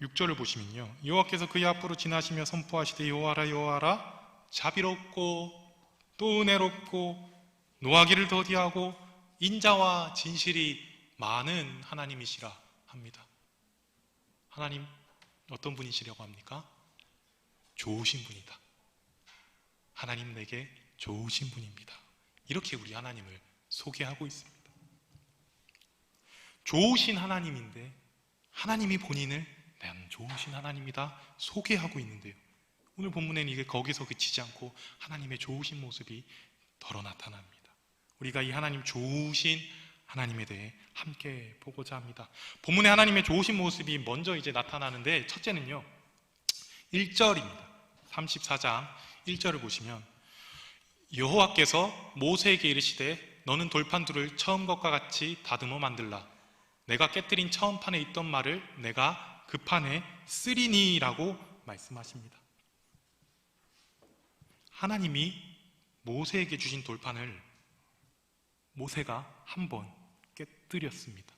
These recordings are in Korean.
6절을 보시면요, 여호와께서 그의 앞으로 지나시며 선포하시되 여호와라 여호와라 자비롭고 또 은혜롭고 노하기를 더디하고 인자와 진실이 많은 하나님이시라 합니다. 하나님 어떤 분이시라고 합니까? 좋으신 분이다. 하나님 내게 좋으신 분입니다. 이렇게 우리 하나님을 소개하고 있습니다. 좋으신 하나님인데 하나님이 본인을 나는 좋으신 하나님이다 소개하고 있는데요, 오늘 본문에는 이게 거기서 그치지 않고 하나님의 좋으신 모습이 덜어 나타납니다. 우리가 이 하나님 좋으신 하나님에 대해 함께 보고자 합니다. 본문에 하나님의 좋으신 모습이 먼저 이제 나타나는데, 첫째는요 1절입니다. 34장 1절을 보시면 여호와께서 모세에게 이르시되 너는 돌판 둘을 처음 것과 같이 다듬어 만들라. 내가 깨뜨린 처음 판에 있던 말을 내가 그 판에 쓰리니 라고 말씀하십니다. 하나님이 모세에게 주신 돌판을 모세가 한번 깨뜨렸습니다.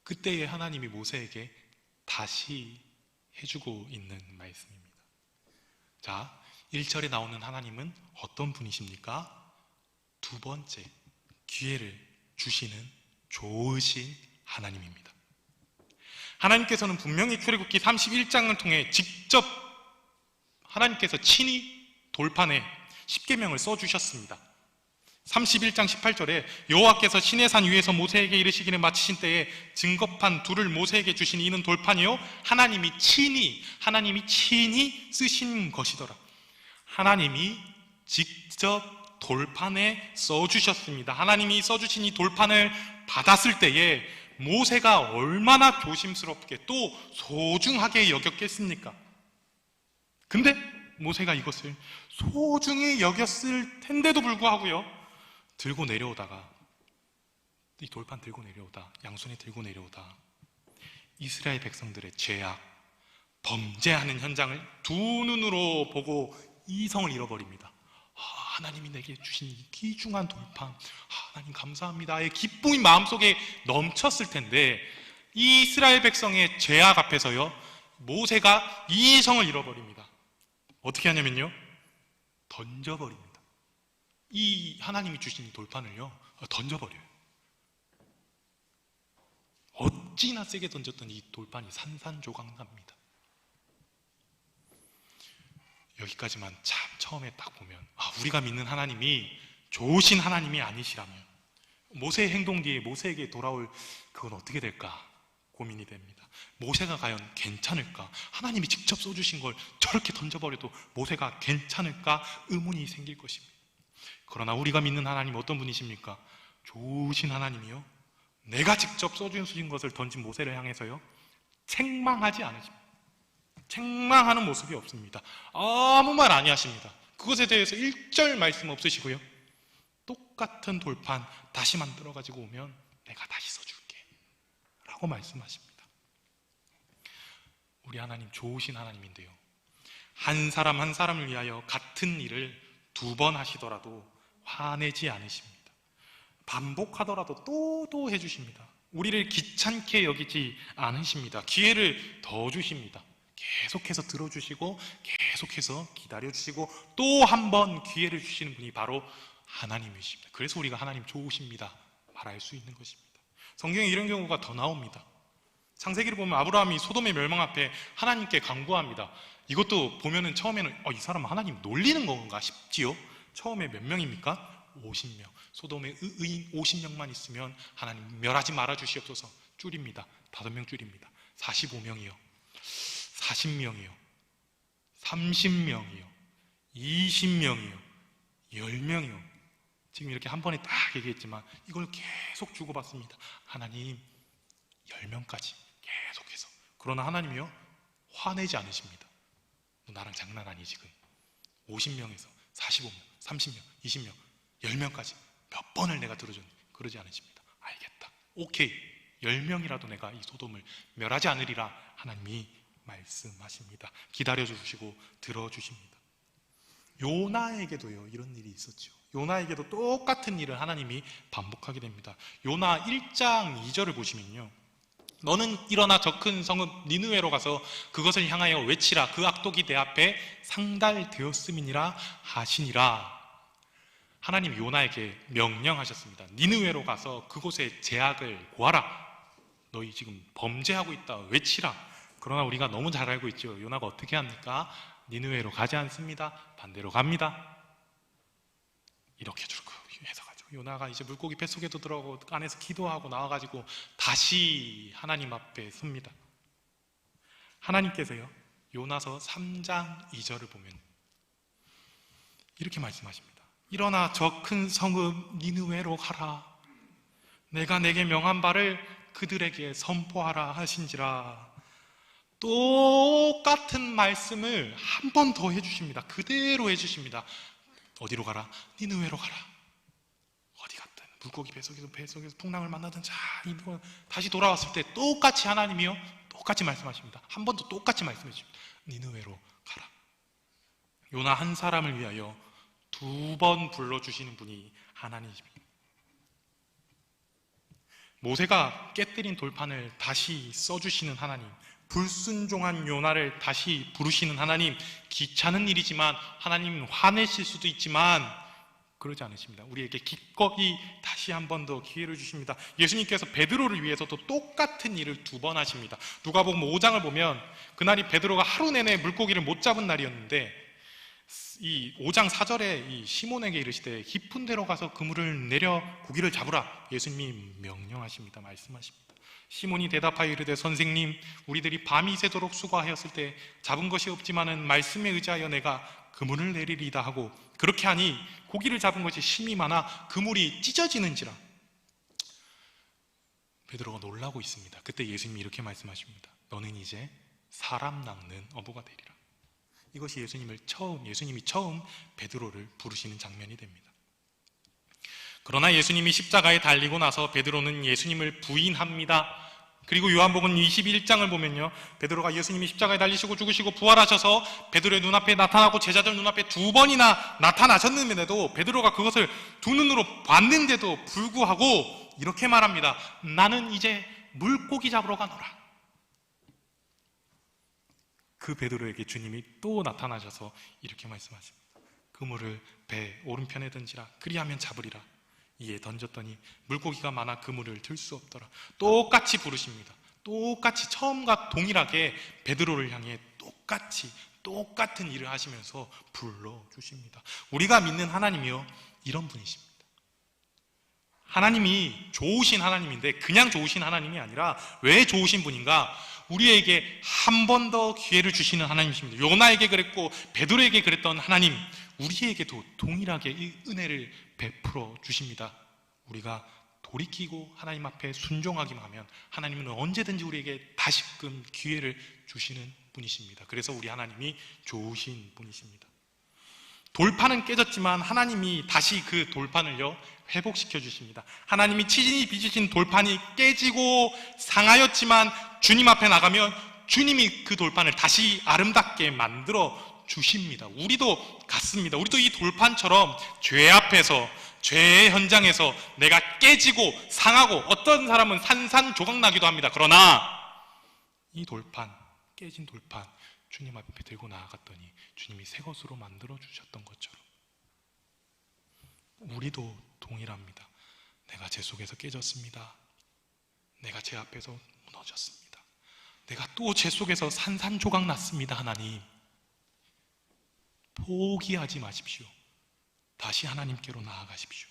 그때에 하나님이 모세에게 다시 해주고 있는 말씀입니다. 자, 1절에 나오는 하나님은 어떤 분이십니까? 두 번째, 기회를 주시는 좋으신 하나님입니다. 하나님께서는 분명히 출애굽기 31장을 통해 직접 하나님께서 친히 돌판에 십계명을 써주셨습니다. 31장 18절에 여호와께서 시내산 위에서 모세에게 이르시기를 마치신 때에 증거판 둘을 모세에게 주시니 이는 돌판이요 하나님이 친히 쓰신 것이더라. 하나님이 직접 돌판에 써주셨습니다. 하나님이 써주신 이 돌판을 받았을 때에 모세가 얼마나 조심스럽게 또 소중하게 여겼겠습니까? 근데 모세가 이것을 소중히 여겼을 텐데도 불구하고요, 들고 내려오다가, 이 돌판 들고 내려오다, 양손에 들고 내려오다 이스라엘 백성들의 죄악, 범죄하는 현장을 두 눈으로 보고 이성을 잃어버립니다. 하나님이 내게 주신 이 귀중한 돌판, 하나님 감사합니다의 기쁨이 마음속에 넘쳤을 텐데, 이 이스라엘 백성의 죄악 앞에서요 모세가 이성을 잃어버립니다. 어떻게 하냐면요, 던져버립니다. 이 하나님이 주신 이 돌판을요 던져버려요. 어찌나 세게 던졌던 이 돌판이 산산조각납니다. 여기까지만 참 처음에 딱 보면 우리가 믿는 하나님이 좋으신 하나님이 아니시라면 모세의 행동 뒤에 모세에게 돌아올 그건 어떻게 될까 고민이 됩니다. 모세가 과연 괜찮을까? 하나님이 직접 써주신 걸 저렇게 던져버려도 모세가 괜찮을까? 의문이 생길 것입니다. 그러나 우리가 믿는 하나님 어떤 분이십니까? 좋으신 하나님이요, 내가 직접 써주신 것을 던진 모세를 향해서요 책망하지 않으십니다. 책망하는 모습이 없습니다. 아무 말 아니하십니다. 그것에 대해서 1절 말씀 없으시고요, 똑같은 돌판 다시 만들어 가지고 오면 내가 다시 써줄게 라고 말씀하십니다. 우리 하나님 좋으신 하나님인데요, 한 사람 한 사람을 위하여 같은 일을 2번 하시더라도 화내지 않으십니다. 반복하더라도 또 해주십니다. 우리를 귀찮게 여기지 않으십니다. 기회를 더 주십니다. 계속해서 들어주시고 계속해서 기다려주시고 또 한 번 기회를 주시는 분이 바로 하나님이십니다. 그래서 우리가 하나님 좋으십니다 말할 수 있는 것입니다. 성경에 이런 경우가 더 나옵니다. 창세기를 보면 아브라함이 소돔의 멸망 앞에 하나님께 간구합니다. 이것도 보면은 처음에는 이 사람 하나님 놀리는 건가 싶지요. 처음에 몇 명입니까? 50명. 소돔에 의인 50명만 있으면 하나님 멸하지 말아 주시옵소서. 줄입니다. 5명 줄입니다. 45명이요, 40명이요, 30명이요, 20명이요, 10명이요. 지금 이렇게 한 번에 딱 얘기했지만 이걸 계속 주고받습니다. 하나님 10명까지 계속해서. 그러나 하나님이요 화내지 않으십니다. 너 나랑 장난하니 지금? 50명에서 45명, 30명, 20명, 10명까지 몇 번을 내가 들어줬니? 그러지 않으십니다. 알겠다, 오케이, 10명이라도 내가 이 소돔을 멸하지 않으리라 하나님이 말씀하십니다. 기다려주시고 들어주십니다. 요나에게도요 이런 일이 있었죠. 요나에게도 똑같은 일을 하나님이 반복하게 됩니다. 요나 1장 2절을 보시면요, 너는 일어나 저 큰 성읍 니느웨로 가서 그것을 향하여 외치라. 그 악독이 내 앞에 상달되었음이니라 하시니라. 하나님 요나에게 명령하셨습니다. 니느웨로 가서 그곳의 죄악을 고하라. 너희 지금 범죄하고 있다. 외치라. 그러나 우리가 너무 잘 알고 있죠. 요나가 어떻게 합니까? 니느웨로 가지 않습니다. 반대로 갑니다. 이렇게 줄고 해서 가죠. 요나가 이제 물고기 뱃속에도 들어가고 안에서 기도하고 나와가지고 다시 하나님 앞에 섭니다. 하나님께서요, 요나서 3장 2절을 보면 이렇게 말씀하십니다. 일어나 저 큰 성읍 니느웨로 가라. 내가 내게 명한 바를 그들에게 선포하라 하신지라. 똑같은 말씀을 한 번 더 해주십니다. 그대로 해주십니다. 어디로 가라? 니느웨로 가라. 어디 갔든 물고기 뱃속에서 풍랑을 만나든 다시 돌아왔을 때 똑같이 하나님이요, 똑같이 말씀하십니다. 한 번 더 똑같이 말씀해 주십니다. 니느웨로 가라. 요나 한 사람을 위하여 2번 불러주시는 분이 하나님이십니다. 모세가 깨뜨린 돌판을 다시 써주시는 하나님, 불순종한 요나를 다시 부르시는 하나님. 귀찮은 일이지만 하나님은 화내실 수도 있지만 그러지 않으십니다. 우리에게 기꺼이 다시 한 번 더 기회를 주십니다. 예수님께서 베드로를 위해서도 똑같은 일을 2번 하십니다. 누가복음 5장을 보면 그날이 베드로가 하루 내내 물고기를 못 잡은 날이었는데, 이 5장 4절에 이 시몬에게 이르시되 깊은 데로 가서 그물을 내려 고기를 잡으라. 예수님이 명령하십니다. 말씀하십니다. 시몬이 대답하여 이르되 선생님, 우리들이 밤이 새도록 수고하였을 때 잡은 것이 없지만은 말씀에 의지하여 내가 그물을 내리리다 하고, 그렇게 하니 고기를 잡은 것이 심이 많아 그물이 찢어지는지라. 베드로가 놀라고 있습니다. 그때 예수님이 이렇게 말씀하십니다. 너는 이제 사람 낚는 어부가 되리라. 이것이 예수님이 처음 베드로를 부르시는 장면이 됩니다. 그러나 예수님이 십자가에 달리고 나서 베드로는 예수님을 부인합니다. 그리고 요한복음 21장을 보면요, 베드로가 예수님이 십자가에 달리시고 죽으시고 부활하셔서 베드로의 눈앞에 나타나고 제자들 눈앞에 2번이나 나타나셨는데도 베드로가 그것을 2눈으로 봤는데도 불구하고 이렇게 말합니다. 나는 이제 물고기 잡으러 가노라. 그 베드로에게 주님이 또 나타나셔서 이렇게 말씀하십니다. 그물을 배 오른편에 던지라. 그리하면 잡으리라. 이에 던졌더니 물고기가 많아 그물을 들 수 없더라. 똑같이 부르십니다. 똑같이 처음과 동일하게 베드로를 향해 똑같은 일을 하시면서 불러주십니다. 우리가 믿는 하나님이요, 이런 분이십니다. 하나님이 좋으신 하나님인데 그냥 좋으신 하나님이 아니라 왜 좋으신 분인가? 우리에게 한 번 더 기회를 주시는 하나님이십니다. 요나에게 그랬고 베드로에게 그랬던 하나님, 우리에게도 동일하게 이 은혜를 베풀어 주십니다. 우리가 돌이키고 하나님 앞에 순종하기만 하면 하나님은 언제든지 우리에게 다시금 기회를 주시는 분이십니다. 그래서 우리 하나님이 좋으신 분이십니다. 돌판은 깨졌지만 하나님이 다시 그 돌판을요, 회복시켜 주십니다. 하나님이 친히 빚으신 돌판이 깨지고 상하였지만 주님 앞에 나가면 주님이 그 돌판을 다시 아름답게 만들어 주십니다. 우리도 같습니다. 우리도 이 돌판처럼 죄 앞에서, 죄의 현장에서 내가 깨지고 상하고 어떤 사람은 산산조각 나기도 합니다. 그러나 이 돌판, 깨진 돌판 주님 앞에 들고 나아갔더니 주님이 새 것으로 만들어 주셨던 것처럼 우리도 동일합니다. 내가 죄 속에서 깨졌습니다. 내가 죄 앞에서 무너졌습니다. 내가 또 죄 속에서 산산조각 났습니다. 하나님, 포기하지 마십시오. 다시 하나님께로 나아가십시오.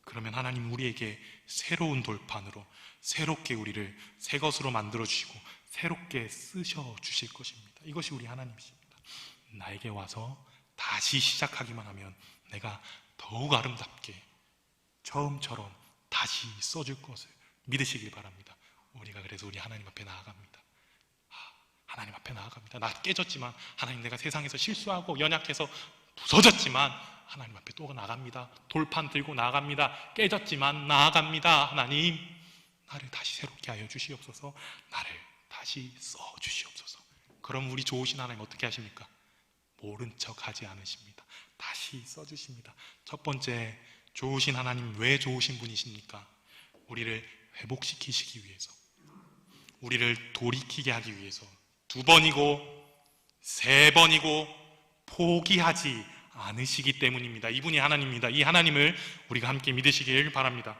그러면 하나님 우리에게 새로운 돌판으로 새롭게 우리를 새 것으로 만들어 주시고 새롭게 쓰셔 주실 것입니다. 이것이 우리 하나님이십니다. 나에게 와서 다시 시작하기만 하면 내가 더욱 아름답게 처음처럼 다시 써줄 것을 믿으시길 바랍니다. 우리가 그래서 우리 하나님 앞에 나아갑니다. 하나님 앞에 나아갑니다. 나 깨졌지만 하나님, 내가 세상에서 실수하고 연약해서 부서졌지만 하나님 앞에 또 나갑니다. 돌판 들고 나아갑니다. 깨졌지만 나아갑니다. 하나님, 나를 다시 새롭게 하여 주시옵소서. 나를 다시 써 주시옵소서. 그럼 우리 좋으신 하나님 어떻게 하십니까? 모른 척 하지 않으십니다. 다시 써주십니다. 첫 번째, 좋으신 하나님, 왜 좋으신 분이십니까? 우리를 회복시키시기 위해서, 우리를 돌이키게 하기 위해서 2번이고 3번이고 포기하지 않으시기 때문입니다. 이분이 하나님입니다. 이 하나님을 우리가 함께 믿으시길 바랍니다.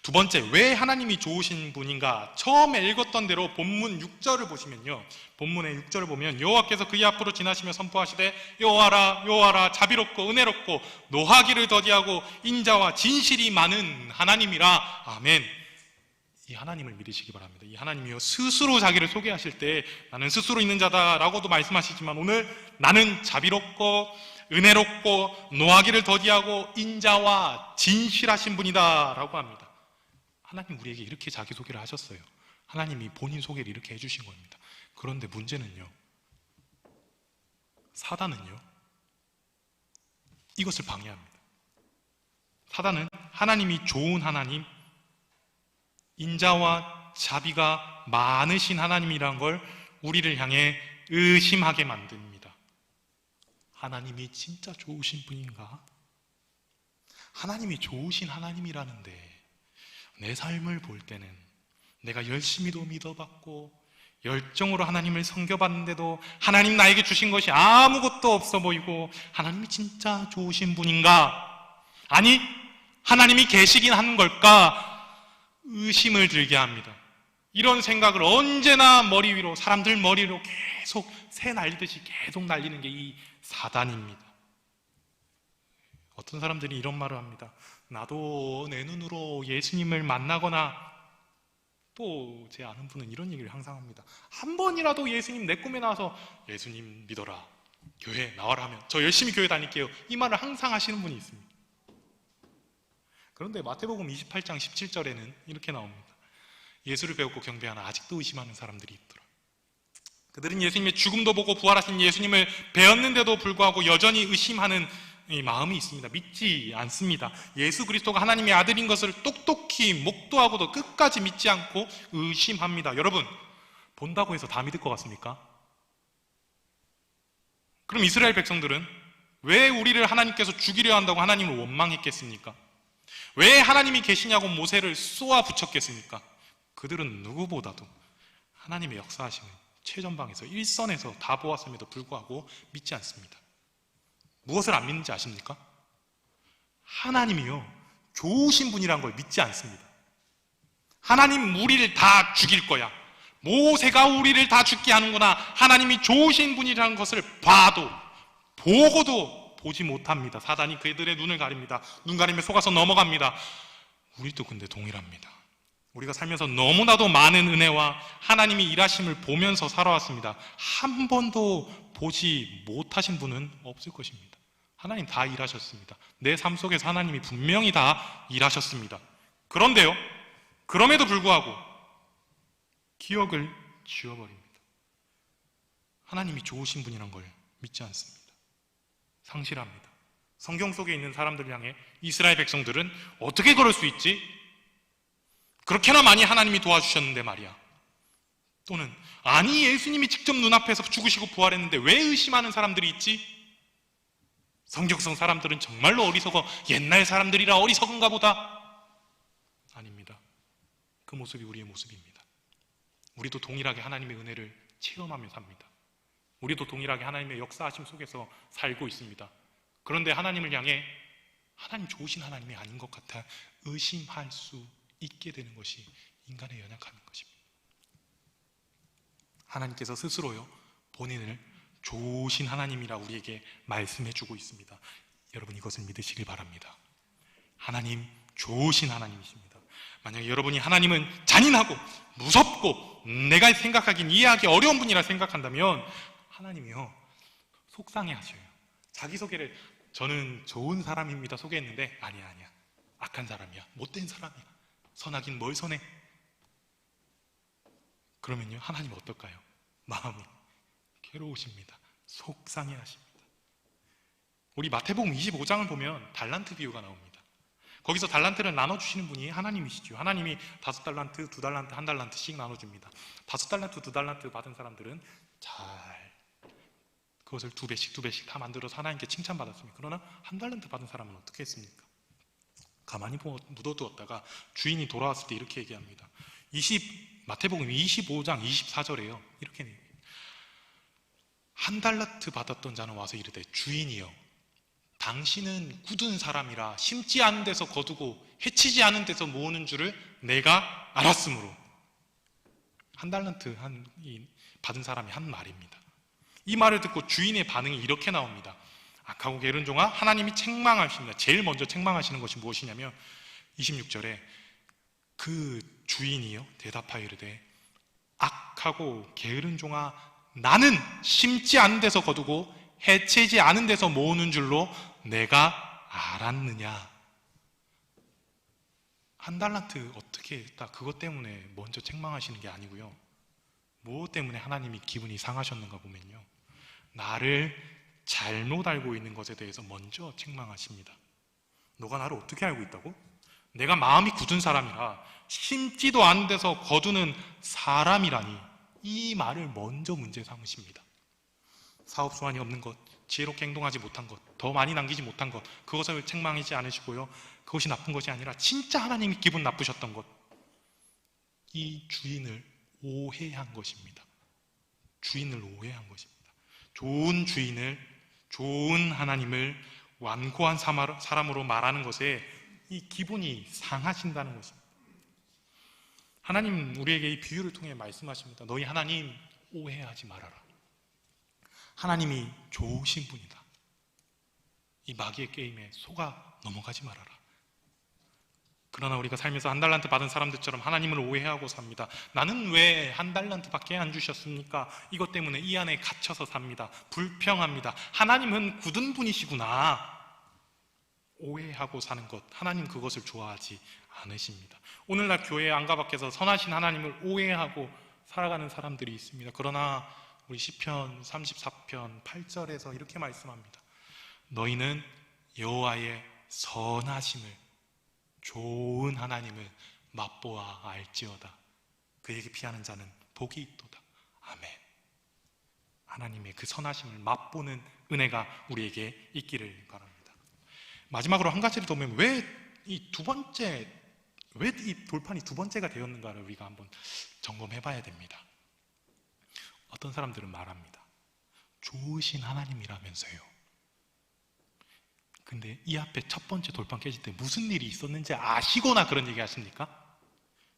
두 번째, 왜 하나님이 좋으신 분인가? 처음에 읽었던 대로 본문 6절을 보시면요, 본문의 6절을 보면 여호와께서 그의 앞으로 지나시며 선포하시되 여호와라 여호와라 자비롭고 은혜롭고 노하기를 더디하고 인자와 진실이 많은 하나님이라. 아멘. 이 하나님을 믿으시기 바랍니다. 이 하나님이요, 스스로 자기를 소개하실 때 나는 스스로 있는 자다라고도 말씀하시지만 오늘 나는 자비롭고 은혜롭고 노하기를 더디하고 인자와 진실하신 분이다 라고 합니다. 하나님 우리에게 이렇게 자기소개를 하셨어요. 하나님이 본인 소개를 이렇게 해주신 겁니다. 그런데 문제는요, 사단은요, 이것을 방해합니다. 사단은 하나님이 좋은 하나님, 인자와 자비가 많으신 하나님이란 걸 우리를 향해 의심하게 만듭니다. 하나님이 진짜 좋으신 분인가? 하나님이 좋으신 하나님이라는데 내 삶을 볼 때는 내가 열심히도 믿어봤고 열정으로 하나님을 섬겨봤는데도 하나님 나에게 주신 것이 아무것도 없어 보이고 하나님이 진짜 좋으신 분인가? 아니, 하나님이 계시긴 하는 걸까? 의심을 들게 합니다. 이런 생각을 언제나 머리 위로, 사람들 머리 위로 계속 새 날리듯이 계속 날리는 게 이 사단입니다. 어떤 사람들이 이런 말을 합니다. 나도 내 눈으로 예수님을 만나거나, 또 제 아는 분은 이런 얘기를 항상 합니다. 한 번이라도 예수님 내 꿈에 나와서 예수님 믿어라, 교회 나와라 하면 저 열심히 교회 다닐게요, 이 말을 항상 하시는 분이 있습니다. 그런데 마태복음 28장 17절에는 이렇게 나옵니다. 예수를 배웠고 경배하나 아직도 의심하는 사람들이 있더라. 그들은 예수님의 죽음도 보고 부활하신 예수님을 배웠는데도 불구하고 여전히 의심하는 이 마음이 있습니다. 믿지 않습니다. 예수 그리스도가 하나님의 아들인 것을 똑똑히 목도하고도 끝까지 믿지 않고 의심합니다. 여러분, 본다고 해서 다 믿을 것 같습니까? 그럼 이스라엘 백성들은 왜 우리를 하나님께서 죽이려 한다고 하나님을 원망했겠습니까? 왜 하나님이 계시냐고 모세를 쏘아 붙였겠습니까? 그들은 누구보다도 하나님의 역사하심을 최전방에서 일선에서 다 보았음에도 불구하고 믿지 않습니다. 무엇을 안 믿는지 아십니까? 하나님이요, 좋으신 분이란 걸 믿지 않습니다. 하나님 우리를 다 죽일 거야, 모세가 우리를 다 죽게 하는구나, 하나님이 좋으신 분이라는 것을 봐도 보고도 보지 못합니다. 사단이 그들의 눈을 가립니다. 눈 가리며 속아서 넘어갑니다. 우리도 근데 동일합니다. 우리가 살면서 너무나도 많은 은혜와 하나님이 일하심을 보면서 살아왔습니다. 한 번도 보지 못하신 분은 없을 것입니다. 하나님 다 일하셨습니다. 내 삶 속에서 하나님이 분명히 다 일하셨습니다. 그런데요, 그럼에도 불구하고 기억을 지워버립니다. 하나님이 좋으신 분이란 걸 믿지 않습니다. 상실합니다. 성경 속에 있는 사람들을 향해 이스라엘 백성들은 어떻게 그럴 수 있지? 그렇게나 많이 하나님이 도와주셨는데 말이야. 또는 아니, 예수님이 직접 눈앞에서 죽으시고 부활했는데 왜 의심하는 사람들이 있지? 성경성 사람들은 정말로 어리석어, 옛날 사람들이라 어리석은가 보다. 아닙니다. 그 모습이 우리의 모습입니다. 우리도 동일하게 하나님의 은혜를 체험하며 삽니다. 우리도 동일하게 하나님의 역사하심 속에서 살고 있습니다. 그런데 하나님을 향해 하나님 좋으신 하나님이 아닌 것 같아 의심할 수 있게 되는 것이 인간의 연약함인 것입니다. 하나님께서 스스로요, 본인을 좋으신 하나님이라 우리에게 말씀해주고 있습니다. 여러분, 이것을 믿으시길 바랍니다. 하나님 좋으신 하나님이십니다. 만약에 여러분이 하나님은 잔인하고 무섭고 내가 생각하긴 이해하기 어려운 분이라 생각한다면 하나님이요, 속상해 하셔요. 자기소개를 저는 좋은 사람입니다 소개했는데 아니야, 악한 사람이야, 못된 사람이야, 선하긴 뭘 선해. 그러면요, 하나님 어떨까요? 마음이 괴로우십니다. 속상해 하십니다. 우리 마태복음 25장을 보면 달란트 비유가 나옵니다. 거기서 달란트를 나눠주시는 분이 하나님이시죠. 하나님이 5달란트, 2달란트, 1달란트씩 나눠줍니다. 5달란트, 2달란트 받은 사람들은 잘 그것을 2배씩 다 만들어서 하나님께 칭찬받았습니다. 그러나 1달란트 받은 사람은 어떻게 했습니까? 가만히 묻어두었다가 주인이 돌아왔을 때 이렇게 얘기합니다. 마태복음 25장 24절에요. 이렇게 한 달란트 받았던 자는 와서 이르되 주인이여 당신은 굳은 사람이라 심지 않은 데서 거두고 해치지 않은 데서 모으는 줄을 내가 알았으므로. 한 달란트 받은 사람이 한 말입니다. 이 말을 듣고 주인의 반응이 이렇게 나옵니다. 악하고 게으른 종아 하나님이 책망하십니다. 제일 먼저 책망하시는 것이 무엇이냐면 26절에 그 주인이요 대답하여 이르되 악하고 게으른 종아 나는 심지 않은 데서 거두고 해치지 않은 데서 모으는 줄로 내가 알았느냐. 한 달란트 어떻게 했다 그것 때문에 먼저 책망하시는 게 아니고요. 무엇 때문에 하나님이 기분이 상하셨는가 보면요, 나를 잘못 알고 있는 것에 대해서 먼저 책망하십니다. 너가 나를 어떻게 알고 있다고? 내가 마음이 굳은 사람이라 심지도 않은 데서 거두는 사람이라니. 이 말을 먼저 문제 삼으십니다. 사업 수완이 없는 것, 지혜롭게 행동하지 못한 것, 더 많이 남기지 못한 것, 그것을 책망하지 않으시고요, 그것이 나쁜 것이 아니라 진짜 하나님이 기분 나쁘셨던 것, 이 주인을 오해한 것입니다. 주인을 오해한 것입니다. 좋은 주인을, 좋은 하나님을 완고한 사람으로 말하는 것에 이 기분이 상하신다는 것입니다. 하나님 우리에게 이 비유를 통해 말씀하십니다. 너희 하나님 오해하지 말아라. 하나님이 좋으신 분이다. 이 마귀의 게임에 속아 넘어가지 말아라. 그러나 우리가 살면서 한 달란트 받은 사람들처럼 하나님을 오해하고 삽니다. 나는 왜 한 달란트밖에 안 주셨습니까? 이것 때문에 이 안에 갇혀서 삽니다. 불평합니다. 하나님은 굳은 분이시구나. 오해하고 사는 것, 하나님 그것을 좋아하지 않으십니다. 오늘날 교회 안가 밖에서 선하신 하나님을 오해하고 살아가는 사람들이 있습니다. 그러나 우리 시편 34편 8절에서 이렇게 말씀합니다. 너희는 여호와의 선하심을, 좋은 하나님을 맛보아 알지어다. 그에게 피하는 자는 복이 있도다. 아멘. 하나님의 그 선하심을 맛보는 은혜가 우리에게 있기를 바랍니다. 마지막으로 한 가지를 더 보면 왜 이 돌판이 두 번째가 되었는가를 우리가 한번 점검해 봐야 됩니다. 어떤 사람들은 말합니다. 좋으신 하나님이라면서요. 근데 이 앞에 첫 번째 돌판 깨질 때 무슨 일이 있었는지 아시거나 그런 얘기 하십니까?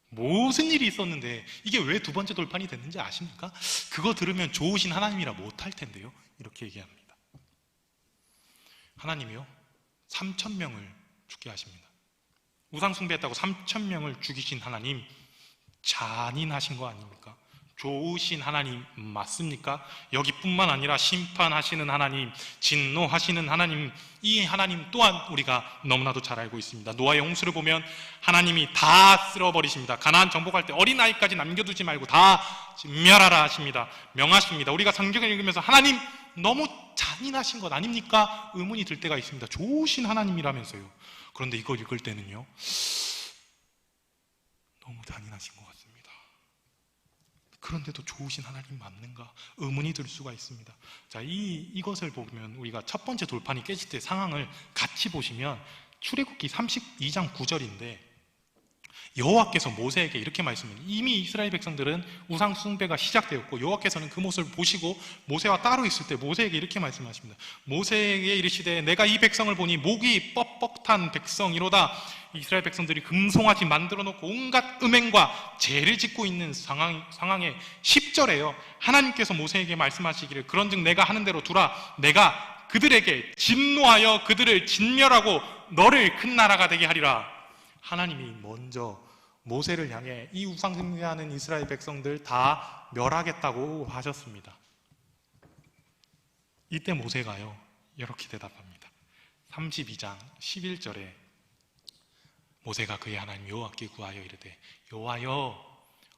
무슨 일이 있었는데 이게 왜 두 번째 돌판이 됐는지 아십니까? 그거 들으면 좋으신 하나님이라 못할 텐데요. 이렇게 얘기합니다. 하나님이요 3,000명을 죽게 하십니다. 우상 숭배했다고 3,000명을 죽이신 하나님 잔인하신 거 아닙니까? 좋으신 하나님 맞습니까? 여기뿐만 아니라 심판하시는 하나님, 진노하시는 하나님, 이 하나님 또한 우리가 너무나도 잘 알고 있습니다. 노아의 홍수를 보면 하나님이 다 쓸어버리십니다. 가나안 정복할 때 어린아이까지 남겨두지 말고 다 멸하라 하십니다. 명하십니다. 우리가 성경을 읽으면서 하나님 너무 잔인하신 것 아닙니까? 의문이 들 때가 있습니다. 좋으신 하나님이라면서요. 그런데 이걸 읽을 때는요, 너무 잔인하신 것 같습니다. 그런데도 좋으신 하나님 맞는가? 의문이 들 수가 있습니다. 자, 이것을 보면 우리가 첫 번째 돌판이 깨질 때 상황을 같이 보시면 출애굽기 32장 9절인데 여호와께서 모세에게 이렇게 말씀합니다. 이미 이스라엘 백성들은 우상 숭배가 시작되었고 여호와께서는 그 모습을 보시고 모세와 따로 있을 때 모세에게 이렇게 말씀하십니다. 모세에게 이르시되 내가 이 백성을 보니 목이 뻣뻣한 백성이로다. 이스라엘 백성들이 금송아지 만들어 놓고 온갖 음행과 죄를 짓고 있는 상황에 10절에요 하나님께서 모세에게 말씀하시기를 그런즉 내가 하는 대로 두라. 내가 그들에게 진노하여 그들을 진멸하고 너를 큰 나라가 되게 하리라. 하나님이 먼저 모세를 향해 이 우상 숭배하는 이스라엘 백성들 다 멸하겠다고 하셨습니다. 이때 모세가요 이렇게 대답합니다. 32장 11절에 모세가 그의 하나님 여호와께 구하여 이르되 여호와여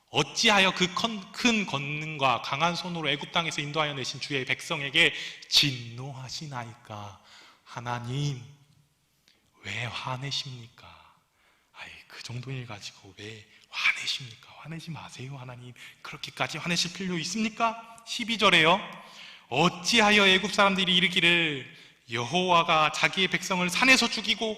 어찌하여 그 큰 권능과 강한 손으로 애굽 땅에서 인도하여 내신 주의 백성에게 진노하시나이까. 하나님 왜 화내십니까? 그 정도 일 가지고 왜 화내십니까? 화내지 마세요. 하나님 그렇게까지 화내실 필요 있습니까? 12절에요 어찌하여 애굽 사람들이 이르기를 여호와가 자기의 백성을 산에서 죽이고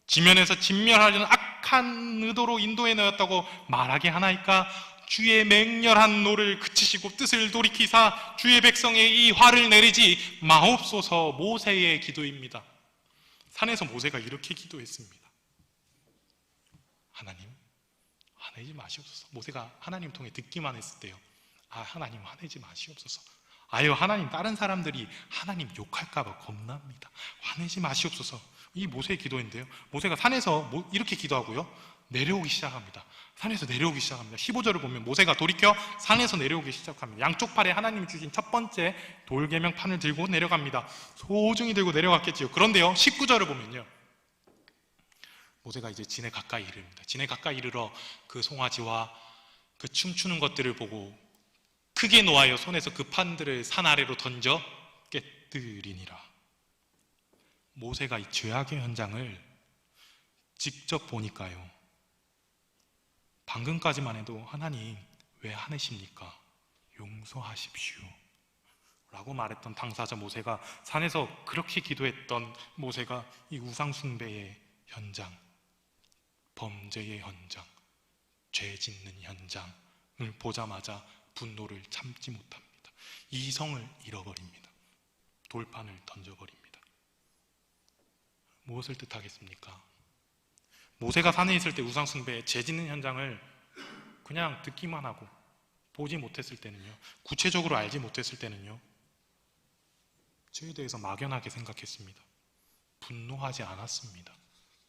지면에서 진멸하려는 악한 의도로 인도해 넣었다고 말하게 하나이까? 주의 맹렬한 노를 그치시고 뜻을 돌이키사 주의 백성의 이 화를 내리지 마옵소서. 모세의 기도입니다. 산에서 모세가 이렇게 기도했습니다. 하나님, 화내지 마시옵소서. 모세가 하나님 통해 듣기만 했을 때요, 하나님 화내지 마시옵소서. 아유, 하나님, 다른 사람들이 하나님 욕할까봐 겁납니다. 화내지 마시옵소서. 이 모세의 기도인데요, 모세가 산에서 이렇게 기도하고요, 내려오기 시작합니다. 산에서 내려오기 시작합니다. 15절을 보면 모세가 돌이켜 산에서 내려오기 시작합니다. 양쪽 팔에 하나님이 주신 첫 번째 돌계명판을 들고 내려갑니다. 소중히 들고 내려갔겠지요. 그런데요, 19절을 보면요, 모세가 이제 진에 가까이 이릅니다. 진에 가까이 이르러 그 송아지와 그 춤추는 것들을 보고 크게 노하여 손에서 그 판들을 산 아래로 던져 깨뜨리니라. 모세가 이 죄악의 현장을 직접 보니까요, 방금까지만 해도 하나님 왜 화내십니까? 용서하십시오 라고 말했던 당사자 모세가, 산에서 그렇게 기도했던 모세가 이 우상숭배의 현장, 범죄의 현장, 죄 짓는 현장을 보자마자 분노를 참지 못합니다. 이성을 잃어버립니다. 돌판을 던져버립니다. 무엇을 뜻하겠습니까? 모세가 산에 있을 때 우상숭배, 죄 짓는 현장을 그냥 듣기만 하고 보지 못했을 때는요, 구체적으로 알지 못했을 때는요, 죄에 대해서 막연하게 생각했습니다. 분노하지 않았습니다.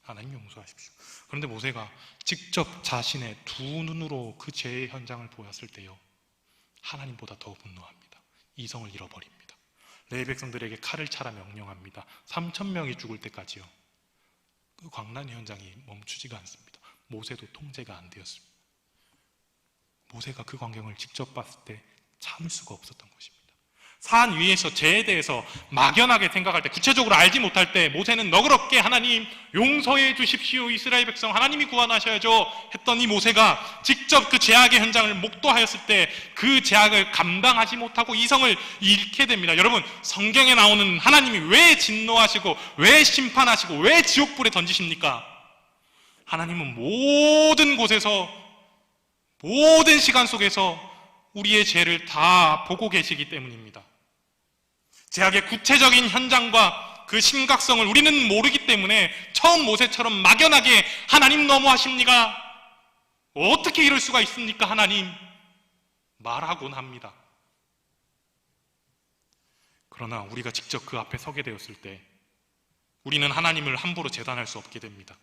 하나님 용서하십시오. 그런데 모세가 직접 자신의 두 눈으로 그 죄의 현장을 보았을 때요, 하나님보다 더 분노합니다. 이성을 잃어버립니다. 레위 백성들에게 칼을 차라 명령합니다. 3,000명이 죽을 때까지요, 그 광란의 현장이 멈추지가 않습니다. 모세도 통제가 안 되었습니다. 모세가 그 광경을 직접 봤을 때 참을 수가 없었던 것입니다. 산 위에서 죄에 대해서 막연하게 생각할 때, 구체적으로 알지 못할 때 모세는 너그럽게 하나님 용서해 주십시오, 이스라엘 백성 하나님이 구원하셔야죠 했더니, 모세가 직접 그 죄악의 현장을 목도하였을 때 그 죄악을 감당하지 못하고 이성을 잃게 됩니다. 여러분, 성경에 나오는 하나님이 왜 진노하시고 왜 심판하시고 왜 지옥불에 던지십니까? 하나님은 모든 곳에서 모든 시간 속에서 우리의 죄를 다 보고 계시기 때문입니다. 죄악의 구체적인 현장과 그 심각성을 우리는 모르기 때문에 처음 모세처럼 막연하게 하나님 너무하십니까? 어떻게 이럴 수가 있습니까? 하나님 말하곤 합니다. 그러나 우리가 직접 그 앞에 서게 되었을 때 우리는 하나님을 함부로 재단할 수 없게 됩니다.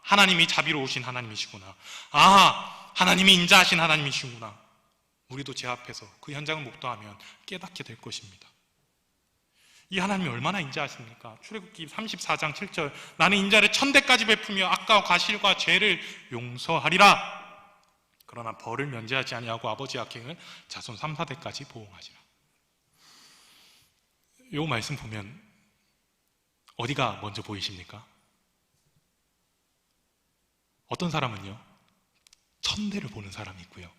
하나님이 자비로우신 하나님이시구나. 하나님이 인자하신 하나님이시구나. 우리도 제 앞에서 그 현장을 목도하면 깨닫게 될 것입니다. 이 하나님이 얼마나 인자하십니까? 출애굽기 34장 7절, 나는 인자를 1000대까지 베푸며 악과 과실과 죄를 용서하리라. 그러나 벌을 면제하지 아니하고 아버지 악행을 자손 3, 4대까지 보응하시라. 이 말씀 보면 어디가 먼저 보이십니까? 어떤 사람은요 1000대를 보는 사람이 있고요,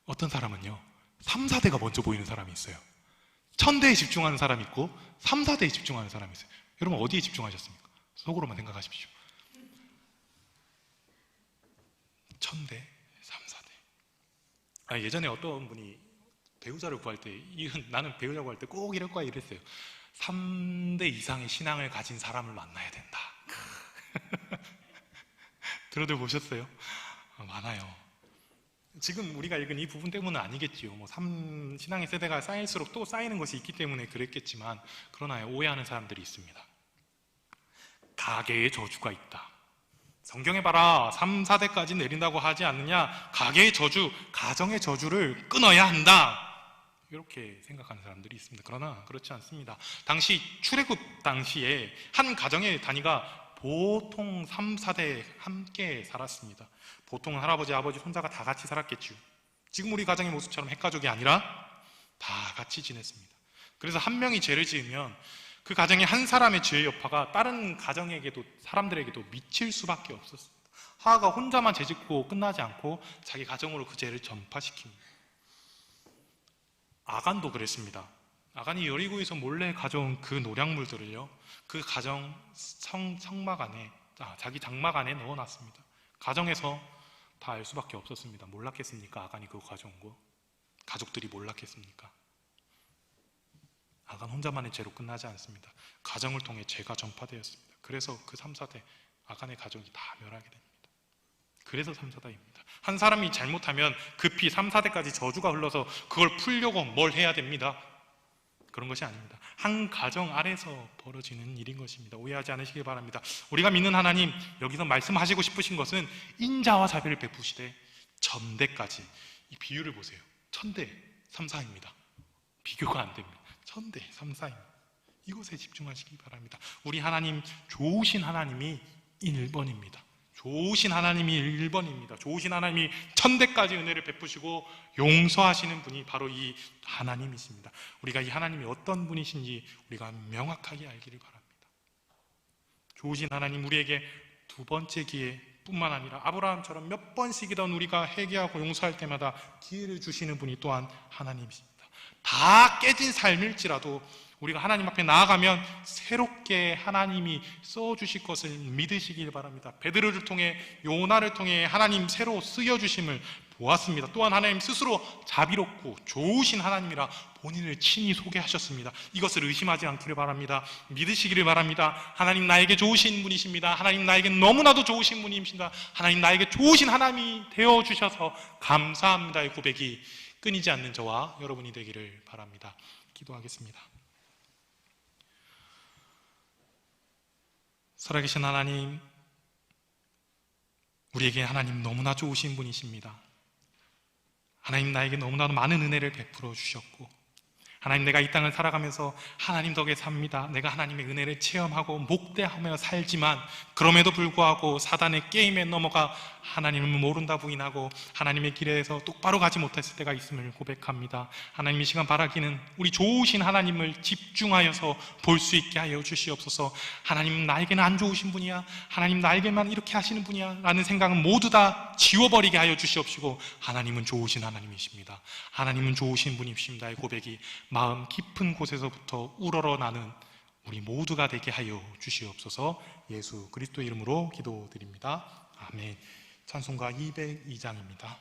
어떤 사람은요 3, 4대가 먼저 보이는 사람이 있어요. 1000대에 집중하는 사람이 있고 3, 4대에 집중하는 사람이 있어요. 여러분 어디에 집중하셨습니까? 속으로만 생각하십시오. 1000대, 3, 4대. 예전에 어떤 분이 배우자를 구할 때, 나는 배우자 구할 때 꼭 이럴 거야 이랬어요. 3대 이상의 신앙을 가진 사람을 만나야 된다. 들어들 보셨어요? 많아요. 지금 우리가 읽은 이 부분 때문은 아니겠지요. 신앙의 세대가 쌓일수록 또 쌓이는 것이 있기 때문에 그랬겠지만, 그러나 오해하는 사람들이 있습니다. 가계의 저주가 있다. 성경에 봐라, 3, 4대까지 내린다고 하지 않느냐. 가계의 저주, 가정의 저주를 끊어야 한다. 이렇게 생각하는 사람들이 있습니다. 그러나 그렇지 않습니다. 당시 출애굽 당시에 한 가정의 단위가 보통 3, 4대 함께 살았습니다. 보통 할아버지, 아버지, 손자가 다 같이 살았겠죠. 지금 우리 가정의 모습처럼 핵가족이 아니라 다 같이 지냈습니다. 그래서 한 명이 죄를 지으면 그 가정의 한 사람의 죄의 여파가 다른 가정에게도, 사람들에게도 미칠 수밖에 없었습니다. 하하가 혼자만 죄 짓고 끝나지 않고 자기 가정으로 그 죄를 전파시킵니다. 아간도 그랬습니다. 아간이 여리고에서 몰래 가져온 그 노략물들을요, 그 가정 성막 안에, 자기 장막 안에 넣어놨습니다. 가정에서 다 알 수밖에 없었습니다. 몰랐겠습니까? 아간이 그거 가져온 거? 가족들이 몰랐겠습니까? 아간 혼자만의 죄로 끝나지 않습니다. 가정을 통해 죄가 전파되었습니다. 그래서 그 3, 4대 아간의 가족이 다 멸하게 됩니다. 그래서 3, 4대입니다. 한 사람이 잘못하면 급히 3, 4대까지 저주가 흘러서 그걸 풀려고 뭘 해야 됩니다. 그런 것이 아닙니다. 한 가정 아래서 벌어지는 일인 것입니다. 오해하지 않으시길 바랍니다. 우리가 믿는 하나님, 여기서 말씀하시고 싶으신 것은 인자와 자비를 베푸시되 천대까지, 이 비유를 보세요. 1000대 3, 4입니다. 비교가 안 됩니다. 1000대 3, 4입니다. 이곳에 집중하시기 바랍니다. 우리 하나님, 좋으신 하나님이 1번입니다. 좋으신 하나님이 1번입니다. 좋으신 하나님이 1000대까지 은혜를 베푸시고 용서하시는 분이 바로 이 하나님이십니다. 우리가 이 하나님이 어떤 분이신지 우리가 명확하게 알기를 바랍니다. 좋으신 하나님, 우리에게 두 번째 기회 뿐만 아니라 아브라함처럼 몇 번씩이던 우리가 회개하고 용서할 때마다 기회를 주시는 분이 또한 하나님이십니다. 다 깨진 삶일지라도 우리가 하나님 앞에 나아가면 새롭게 하나님이 써주실 것을 믿으시길 바랍니다. 베드로를 통해, 요나를 통해 하나님 새로 쓰여주심을 보았습니다. 또한 하나님 스스로 자비롭고 좋으신 하나님이라 본인을 친히 소개하셨습니다. 이것을 의심하지 않기를 바랍니다. 믿으시기를 바랍니다. 하나님 나에게 좋으신 분이십니다. 하나님 나에게 너무나도 좋으신 분이십니다. 하나님 나에게 좋으신 하나님이 되어주셔서 감사합니다의 고백이 끊이지 않는 저와 여러분이 되기를 바랍니다. 기도하겠습니다. 살아계신 하나님, 우리에게 하나님 너무나 좋으신 분이십니다. 하나님 나에게 너무나도 많은 은혜를 베풀어 주셨고, 하나님 내가 이 땅을 살아가면서 하나님 덕에 삽니다. 내가 하나님의 은혜를 체험하고 목대하며 살지만 그럼에도 불구하고 사단의 게임에 넘어가 하나님을 모른다 부인하고 하나님의 길에서 똑바로 가지 못했을 때가 있음을 고백합니다. 하나님 이 시간 바라기는 우리 좋으신 하나님을 집중하여서 볼 수 있게 하여 주시옵소서. 하나님 나에게는 안 좋으신 분이야, 하나님 나에게만 이렇게 하시는 분이야 라는 생각은 모두 다 지워버리게 하여 주시옵시고, 하나님은 좋으신 하나님이십니다. 하나님은 좋으신 분이십니다의 고백이 마음 깊은 곳에서부터 우러러나는 우리 모두가 되게 하여 주시옵소서. 예수 그리스도 이름으로 기도드립니다. 아멘. 찬송가 202장입니다.